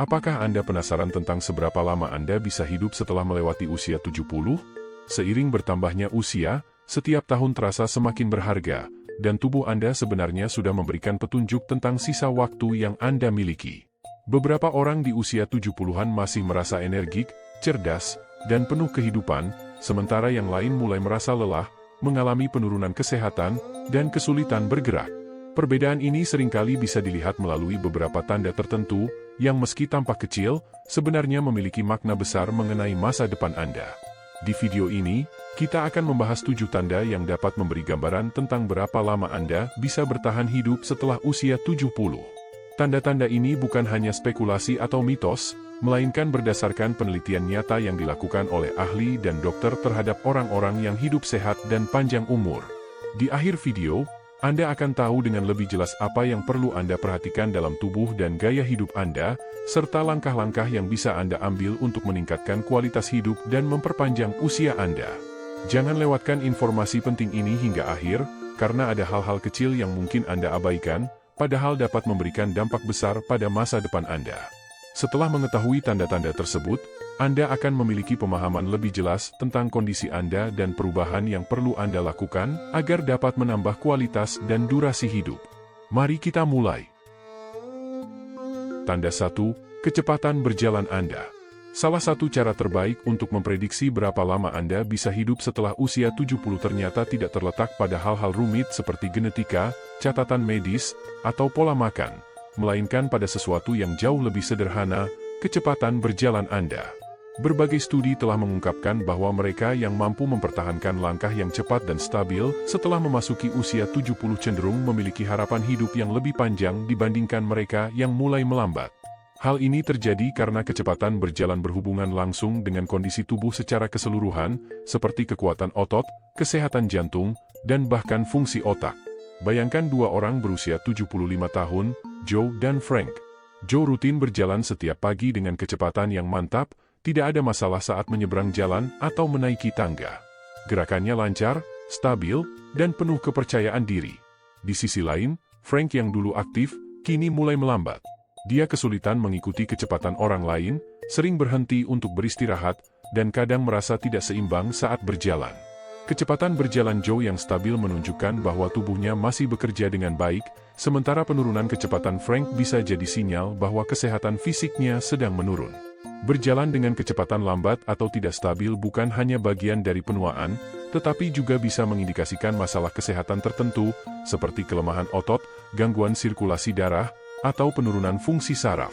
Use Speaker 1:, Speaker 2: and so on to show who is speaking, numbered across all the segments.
Speaker 1: Apakah Anda penasaran tentang seberapa lama Anda bisa hidup setelah melewati usia 70? Seiring bertambahnya usia, setiap tahun terasa semakin berharga, dan tubuh Anda sebenarnya sudah memberikan petunjuk tentang sisa waktu yang Anda miliki. Beberapa orang di usia 70-an masih merasa energik, cerdas, dan penuh kehidupan, sementara yang lain mulai merasa lelah, mengalami penurunan kesehatan, dan kesulitan bergerak. Perbedaan ini seringkali bisa dilihat melalui beberapa tanda tertentu, yang meski tampak kecil, sebenarnya memiliki makna besar mengenai masa depan Anda. Di video ini, kita akan membahas 7 tanda yang dapat memberi gambaran tentang berapa lama Anda bisa bertahan hidup setelah usia 70. Tanda-tanda ini bukan hanya spekulasi atau mitos, melainkan berdasarkan penelitian nyata yang dilakukan oleh ahli dan dokter terhadap orang-orang yang hidup sehat dan panjang umur. Di akhir video, Anda akan tahu dengan lebih jelas apa yang perlu Anda perhatikan dalam tubuh dan gaya hidup Anda, serta langkah-langkah yang bisa Anda ambil untuk meningkatkan kualitas hidup dan memperpanjang usia Anda. Jangan lewatkan informasi penting ini hingga akhir, karena ada hal-hal kecil yang mungkin Anda abaikan, padahal dapat memberikan dampak besar pada masa depan Anda. Setelah mengetahui tanda-tanda tersebut, Anda akan memiliki pemahaman lebih jelas tentang kondisi Anda dan perubahan yang perlu Anda lakukan agar dapat menambah kualitas dan durasi hidup. Mari kita mulai. Tanda 1. Kecepatan berjalan Anda. Salah satu cara terbaik untuk memprediksi berapa lama Anda bisa hidup setelah usia 70 ternyata tidak terletak pada hal-hal rumit seperti genetika, catatan medis, atau pola makan, melainkan pada sesuatu yang jauh lebih sederhana, kecepatan berjalan Anda. Berbagai studi telah mengungkapkan bahwa mereka yang mampu mempertahankan langkah yang cepat dan stabil setelah memasuki usia 70 cenderung memiliki harapan hidup yang lebih panjang dibandingkan mereka yang mulai melambat. Hal ini terjadi karena kecepatan berjalan berhubungan langsung dengan kondisi tubuh secara keseluruhan, seperti kekuatan otot, kesehatan jantung, dan bahkan fungsi otak. Bayangkan dua orang berusia 75 tahun, Joe dan Frank. Joe rutin berjalan setiap pagi dengan kecepatan yang mantap, tidak ada masalah saat menyeberang jalan atau menaiki tangga. Gerakannya lancar, stabil, dan penuh kepercayaan diri. Di sisi lain, Frank yang dulu aktif, kini mulai melambat. Dia kesulitan mengikuti kecepatan orang lain, sering berhenti untuk beristirahat, dan kadang merasa tidak seimbang saat berjalan. Kecepatan berjalan Joe yang stabil menunjukkan bahwa tubuhnya masih bekerja dengan baik, sementara penurunan kecepatan Frank bisa jadi sinyal bahwa kesehatan fisiknya sedang menurun. Berjalan dengan kecepatan lambat atau tidak stabil bukan hanya bagian dari penuaan, tetapi juga bisa mengindikasikan masalah kesehatan tertentu, seperti kelemahan otot, gangguan sirkulasi darah, atau penurunan fungsi saraf.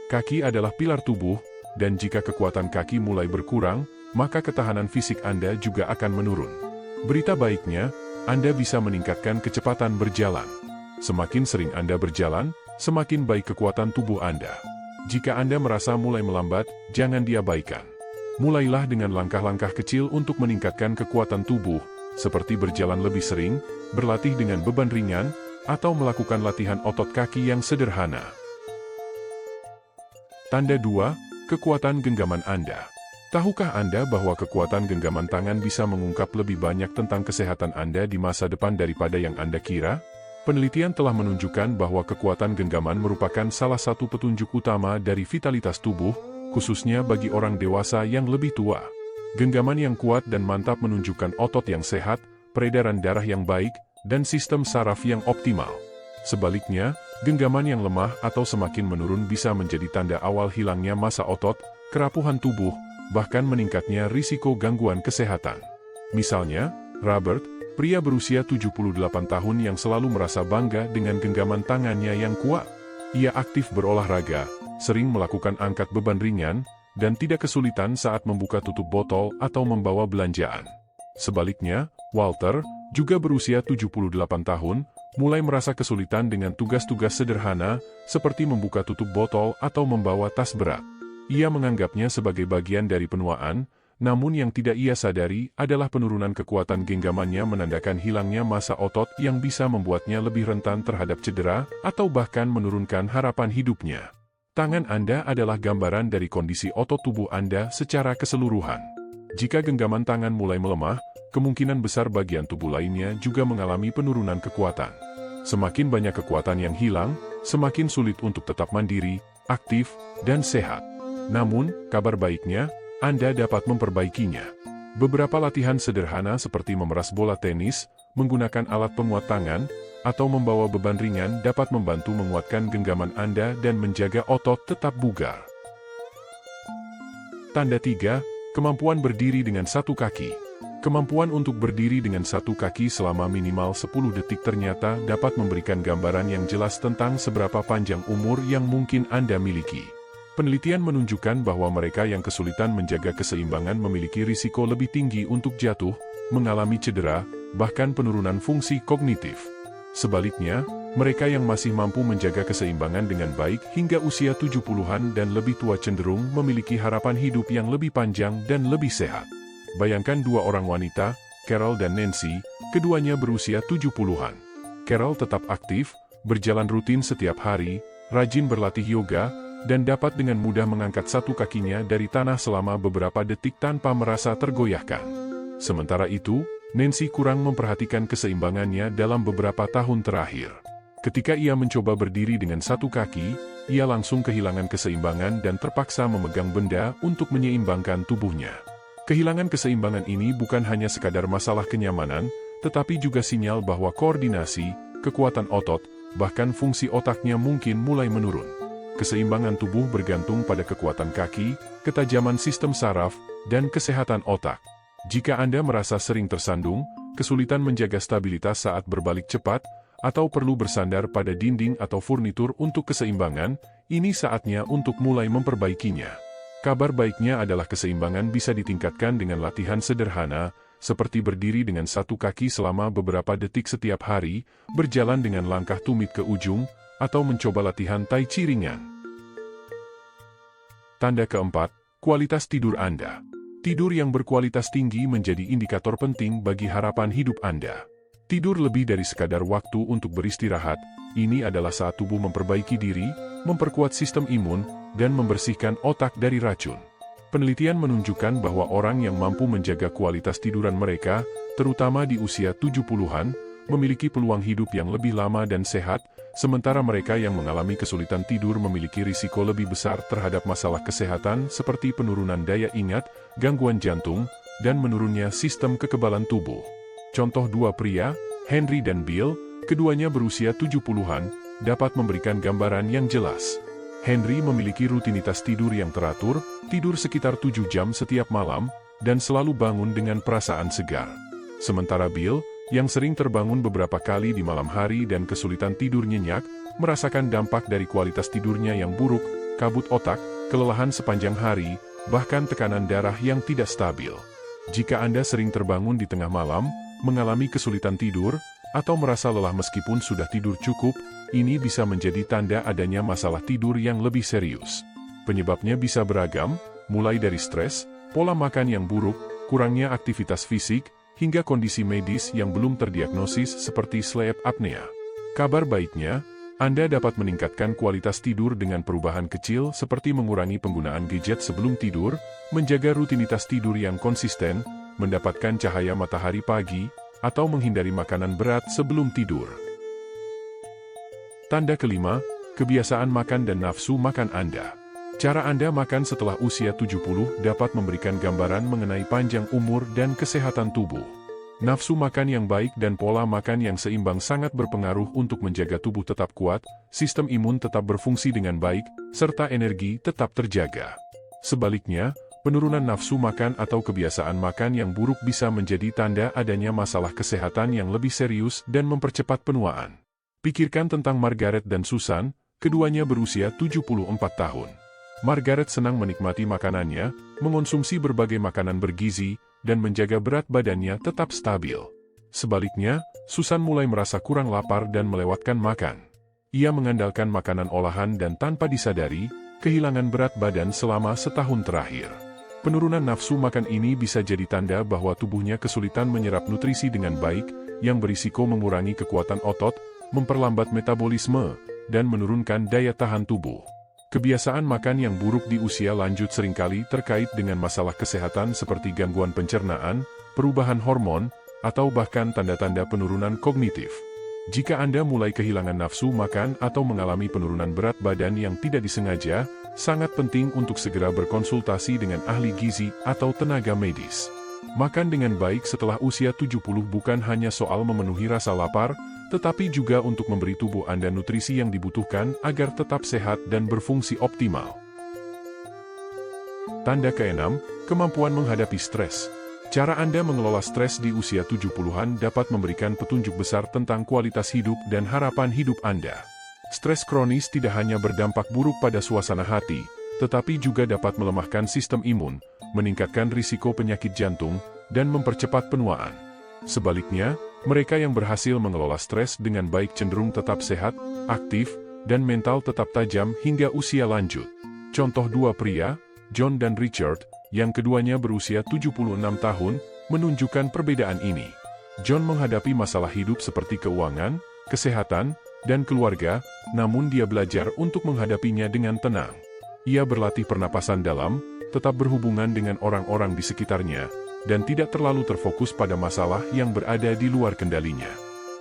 Speaker 1: Kaki adalah pilar tubuh, dan jika kekuatan kaki mulai berkurang, maka ketahanan fisik Anda juga akan menurun. Berita baiknya, Anda bisa meningkatkan kecepatan berjalan. Semakin sering Anda berjalan, semakin baik kekuatan tubuh Anda. Jika Anda merasa mulai melambat, jangan diabaikan. Mulailah dengan langkah-langkah kecil untuk meningkatkan kekuatan tubuh, seperti berjalan lebih sering, berlatih dengan beban ringan, atau melakukan latihan otot kaki yang sederhana. Tanda 2. Kekuatan genggaman Anda. Tahukah Anda bahwa kekuatan genggaman tangan bisa mengungkap lebih banyak tentang kesehatan Anda di masa depan daripada yang Anda kira? Penelitian telah menunjukkan bahwa kekuatan genggaman merupakan salah satu petunjuk utama dari vitalitas tubuh, khususnya bagi orang dewasa yang lebih tua. Genggaman yang kuat dan mantap menunjukkan otot yang sehat, peredaran darah yang baik, dan sistem saraf yang optimal. Sebaliknya, genggaman yang lemah atau semakin menurun bisa menjadi tanda awal hilangnya massa otot, kerapuhan tubuh, bahkan meningkatnya risiko gangguan kesehatan. Misalnya, Robert, pria berusia 78 tahun yang selalu merasa bangga dengan genggaman tangannya yang kuat. Ia aktif berolahraga, sering melakukan angkat beban ringan, dan tidak kesulitan saat membuka tutup botol atau membawa belanjaan. Sebaliknya, Walter, juga berusia 78 tahun, mulai merasa kesulitan dengan tugas-tugas sederhana, seperti membuka tutup botol atau membawa tas berat. Ia menganggapnya sebagai bagian dari penuaan, namun yang tidak ia sadari adalah penurunan kekuatan genggamannya menandakan hilangnya massa otot yang bisa membuatnya lebih rentan terhadap cedera, atau bahkan menurunkan harapan hidupnya. Tangan Anda adalah gambaran dari kondisi otot tubuh Anda secara keseluruhan. Jika genggaman tangan mulai melemah, kemungkinan besar bagian tubuh lainnya juga mengalami penurunan kekuatan. Semakin banyak kekuatan yang hilang, semakin sulit untuk tetap mandiri, aktif, dan sehat. Namun, kabar baiknya, Anda dapat memperbaikinya. Beberapa latihan sederhana seperti memeras bola tenis, menggunakan alat penguat tangan, atau membawa beban ringan dapat membantu menguatkan genggaman Anda dan menjaga otot tetap bugar. Tanda 3, kemampuan berdiri dengan satu kaki. Kemampuan untuk berdiri dengan satu kaki selama minimal 10 detik ternyata dapat memberikan gambaran yang jelas tentang seberapa panjang umur yang mungkin Anda miliki. Penelitian menunjukkan bahwa mereka yang kesulitan menjaga keseimbangan memiliki risiko lebih tinggi untuk jatuh, mengalami cedera, bahkan penurunan fungsi kognitif. Sebaliknya, mereka yang masih mampu menjaga keseimbangan dengan baik hingga usia 70-an dan lebih tua cenderung memiliki harapan hidup yang lebih panjang dan lebih sehat. Bayangkan dua orang wanita, Carol dan Nancy, keduanya berusia 70-an. Carol tetap aktif, berjalan rutin setiap hari, rajin berlatih yoga, dan dapat dengan mudah mengangkat satu kakinya dari tanah selama beberapa detik tanpa merasa tergoyahkan. Sementara itu, Nancy kurang memperhatikan keseimbangannya dalam beberapa tahun terakhir. Ketika ia mencoba berdiri dengan satu kaki, ia langsung kehilangan keseimbangan dan terpaksa memegang benda untuk menyeimbangkan tubuhnya. Kehilangan keseimbangan ini bukan hanya sekadar masalah kenyamanan, tetapi juga sinyal bahwa koordinasi, kekuatan otot, bahkan fungsi otaknya mungkin mulai menurun. Keseimbangan tubuh bergantung pada kekuatan kaki, ketajaman sistem saraf, dan kesehatan otak. Jika Anda merasa sering tersandung, kesulitan menjaga stabilitas saat berbalik cepat, atau perlu bersandar pada dinding atau furnitur untuk keseimbangan, ini saatnya untuk mulai memperbaikinya. Kabar baiknya adalah keseimbangan bisa ditingkatkan dengan latihan sederhana, seperti berdiri dengan satu kaki selama beberapa detik setiap hari, berjalan dengan langkah tumit ke ujung, atau mencoba latihan tai chi ringan. Tanda keempat, kualitas tidur Anda. Tidur yang berkualitas tinggi menjadi indikator penting bagi harapan hidup Anda. Tidur lebih dari sekadar waktu untuk beristirahat, ini adalah saat tubuh memperbaiki diri, memperkuat sistem imun, dan membersihkan otak dari racun. Penelitian menunjukkan bahwa orang yang mampu menjaga kualitas tiduran mereka, terutama di usia 70-an, memiliki peluang hidup yang lebih lama dan sehat, sementara mereka yang mengalami kesulitan tidur memiliki risiko lebih besar terhadap masalah kesehatan seperti penurunan daya ingat, gangguan jantung, dan menurunnya sistem kekebalan tubuh. Contoh dua pria, Henry dan Bill, keduanya berusia 70-an, dapat memberikan gambaran yang jelas. Henry memiliki rutinitas tidur yang teratur, tidur sekitar 7 jam setiap malam, dan selalu bangun dengan perasaan segar. Sementara Bill, yang sering terbangun beberapa kali di malam hari dan kesulitan tidur nyenyak, merasakan dampak dari kualitas tidurnya yang buruk, kabut otak, kelelahan sepanjang hari, bahkan tekanan darah yang tidak stabil. Jika Anda sering terbangun di tengah malam, mengalami kesulitan tidur, atau merasa lelah meskipun sudah tidur cukup, ini bisa menjadi tanda adanya masalah tidur yang lebih serius. Penyebabnya bisa beragam, mulai dari stres, pola makan yang buruk, kurangnya aktivitas fisik, hingga kondisi medis yang belum terdiagnosis seperti sleep apnea. Kabar baiknya, Anda dapat meningkatkan kualitas tidur dengan perubahan kecil seperti mengurangi penggunaan gadget sebelum tidur, menjaga rutinitas tidur yang konsisten, mendapatkan cahaya matahari pagi, atau menghindari makanan berat sebelum tidur. Tanda kelima, kebiasaan makan dan nafsu makan Anda. Cara Anda makan setelah usia 70 dapat memberikan gambaran mengenai panjang umur dan kesehatan tubuh. Nafsu makan yang baik dan pola makan yang seimbang sangat berpengaruh untuk menjaga tubuh tetap kuat, sistem imun tetap berfungsi dengan baik, serta energi tetap terjaga. Sebaliknya, penurunan nafsu makan atau kebiasaan makan yang buruk bisa menjadi tanda adanya masalah kesehatan yang lebih serius dan mempercepat penuaan. Pikirkan tentang Margaret dan Susan, keduanya berusia 74 tahun. Margaret senang menikmati makanannya, mengonsumsi berbagai makanan bergizi, dan menjaga berat badannya tetap stabil. Sebaliknya, Susan mulai merasa kurang lapar dan melewatkan makan. Ia mengandalkan makanan olahan dan tanpa disadari, kehilangan berat badan selama setahun terakhir. Penurunan nafsu makan ini bisa jadi tanda bahwa tubuhnya kesulitan menyerap nutrisi dengan baik, yang berisiko mengurangi kekuatan otot, memperlambat metabolisme, dan menurunkan daya tahan tubuh. Kebiasaan makan yang buruk di usia lanjut seringkali terkait dengan masalah kesehatan seperti gangguan pencernaan, perubahan hormon, atau bahkan tanda-tanda penurunan kognitif. Jika Anda mulai kehilangan nafsu makan atau mengalami penurunan berat badan yang tidak disengaja, sangat penting untuk segera berkonsultasi dengan ahli gizi atau tenaga medis. Makan dengan baik setelah usia 70 bukan hanya soal memenuhi rasa lapar, tetapi juga untuk memberi tubuh Anda nutrisi yang dibutuhkan agar tetap sehat dan berfungsi optimal. Tanda ke-6, kemampuan menghadapi stres. Cara Anda mengelola stres di usia 70-an dapat memberikan petunjuk besar tentang kualitas hidup dan harapan hidup Anda. Stres kronis tidak hanya berdampak buruk pada suasana hati, tetapi juga dapat melemahkan sistem imun, meningkatkan risiko penyakit jantung, dan mempercepat penuaan. Sebaliknya, mereka yang berhasil mengelola stres dengan baik cenderung tetap sehat, aktif, dan mental tetap tajam hingga usia lanjut. Contoh dua pria, John dan Richard, yang keduanya berusia 76 tahun, menunjukkan perbedaan ini. John menghadapi masalah hidup seperti keuangan, kesehatan, dan keluarga, namun dia belajar untuk menghadapinya dengan tenang. Ia berlatih pernapasan dalam, tetap berhubungan dengan orang-orang di sekitarnya, dan tidak terlalu terfokus pada masalah yang berada di luar kendalinya.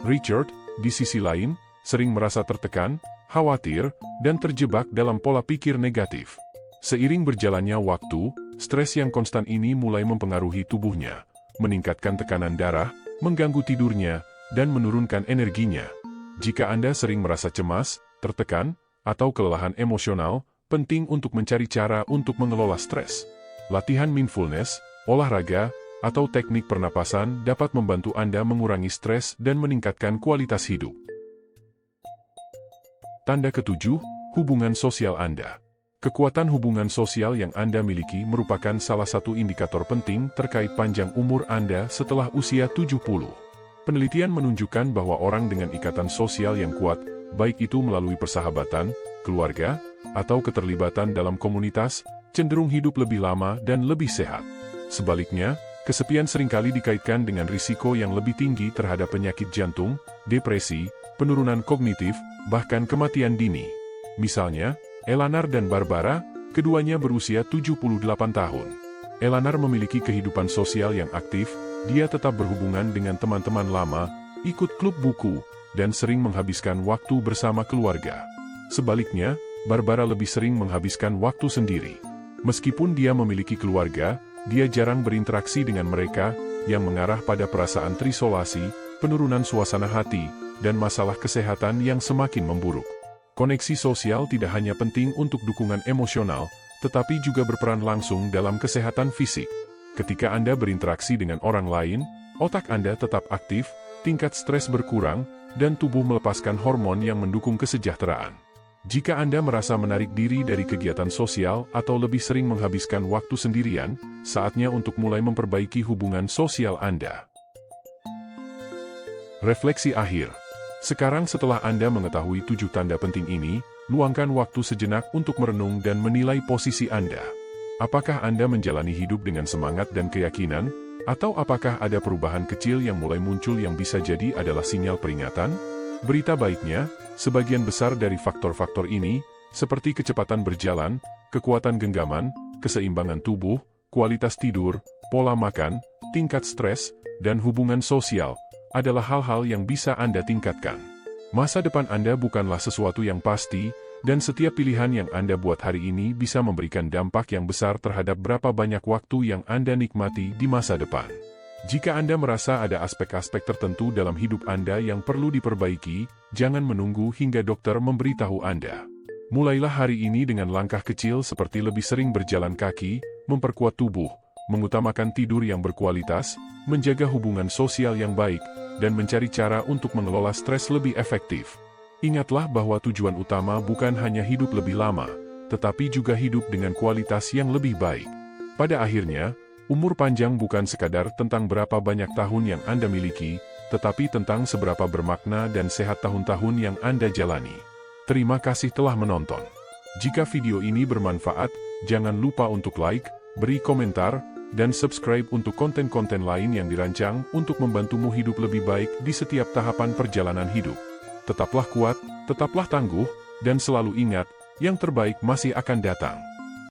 Speaker 1: Richard, di sisi lain, sering merasa tertekan, khawatir, dan terjebak dalam pola pikir negatif. Seiring berjalannya waktu, stres yang konstan ini mulai mempengaruhi tubuhnya, meningkatkan tekanan darah, mengganggu tidurnya, dan menurunkan energinya. Jika Anda sering merasa cemas, tertekan, atau kelelahan emosional, penting untuk mencari cara untuk mengelola stres. Latihan mindfulness, olahraga, atau teknik pernapasan dapat membantu Anda mengurangi stres dan meningkatkan kualitas hidup. Tanda ke-7, hubungan sosial Anda. Kekuatan hubungan sosial yang Anda miliki merupakan salah satu indikator penting terkait panjang umur Anda setelah usia 70. Penelitian menunjukkan bahwa orang dengan ikatan sosial yang kuat, baik itu melalui persahabatan, keluarga, atau keterlibatan dalam komunitas, cenderung hidup lebih lama dan lebih sehat. Sebaliknya, kesepian seringkali dikaitkan dengan risiko yang lebih tinggi terhadap penyakit jantung, depresi, penurunan kognitif, bahkan kematian dini. Misalnya, Eleanor dan Barbara, keduanya berusia 78 tahun. Eleanor memiliki kehidupan sosial yang aktif, dia tetap berhubungan dengan teman-teman lama, ikut klub buku, dan sering menghabiskan waktu bersama keluarga. Sebaliknya, Barbara lebih sering menghabiskan waktu sendiri. Meskipun dia memiliki keluarga, dia jarang berinteraksi dengan mereka, yang mengarah pada perasaan terisolasi, penurunan suasana hati, dan masalah kesehatan yang semakin memburuk. Koneksi sosial tidak hanya penting untuk dukungan emosional, tetapi juga berperan langsung dalam kesehatan fisik. Ketika Anda berinteraksi dengan orang lain, otak Anda tetap aktif, tingkat stres berkurang, dan tubuh melepaskan hormon yang mendukung kesejahteraan. Jika Anda merasa menarik diri dari kegiatan sosial atau lebih sering menghabiskan waktu sendirian, saatnya untuk mulai memperbaiki hubungan sosial Anda. Refleksi akhir. Sekarang setelah Anda mengetahui 7 tanda penting ini, luangkan waktu sejenak untuk merenung dan menilai posisi Anda. Apakah Anda menjalani hidup dengan semangat dan keyakinan, atau apakah ada perubahan kecil yang mulai muncul yang bisa jadi adalah sinyal peringatan? Berita baiknya, sebagian besar dari faktor-faktor ini, seperti kecepatan berjalan, kekuatan genggaman, keseimbangan tubuh, kualitas tidur, pola makan, tingkat stres, dan hubungan sosial, adalah hal-hal yang bisa Anda tingkatkan. Masa depan Anda bukanlah sesuatu yang pasti, dan setiap pilihan yang Anda buat hari ini bisa memberikan dampak yang besar terhadap berapa banyak waktu yang Anda nikmati di masa depan. Jika Anda merasa ada aspek-aspek tertentu dalam hidup Anda yang perlu diperbaiki, jangan menunggu hingga dokter memberitahu Anda. Mulailah hari ini dengan langkah kecil seperti lebih sering berjalan kaki, memperkuat tubuh, mengutamakan tidur yang berkualitas, menjaga hubungan sosial yang baik, dan mencari cara untuk mengelola stres lebih efektif. Ingatlah bahwa tujuan utama bukan hanya hidup lebih lama, tetapi juga hidup dengan kualitas yang lebih baik. Pada akhirnya, umur panjang bukan sekadar tentang berapa banyak tahun yang Anda miliki, tetapi tentang seberapa bermakna dan sehat tahun-tahun yang Anda jalani. Terima kasih telah menonton. Jika video ini bermanfaat, jangan lupa untuk like, beri komentar, dan subscribe untuk konten-konten lain yang dirancang untuk membantumu hidup lebih baik di setiap tahapan perjalanan hidup. Tetaplah kuat, tetaplah tangguh, dan selalu ingat, yang terbaik masih akan datang.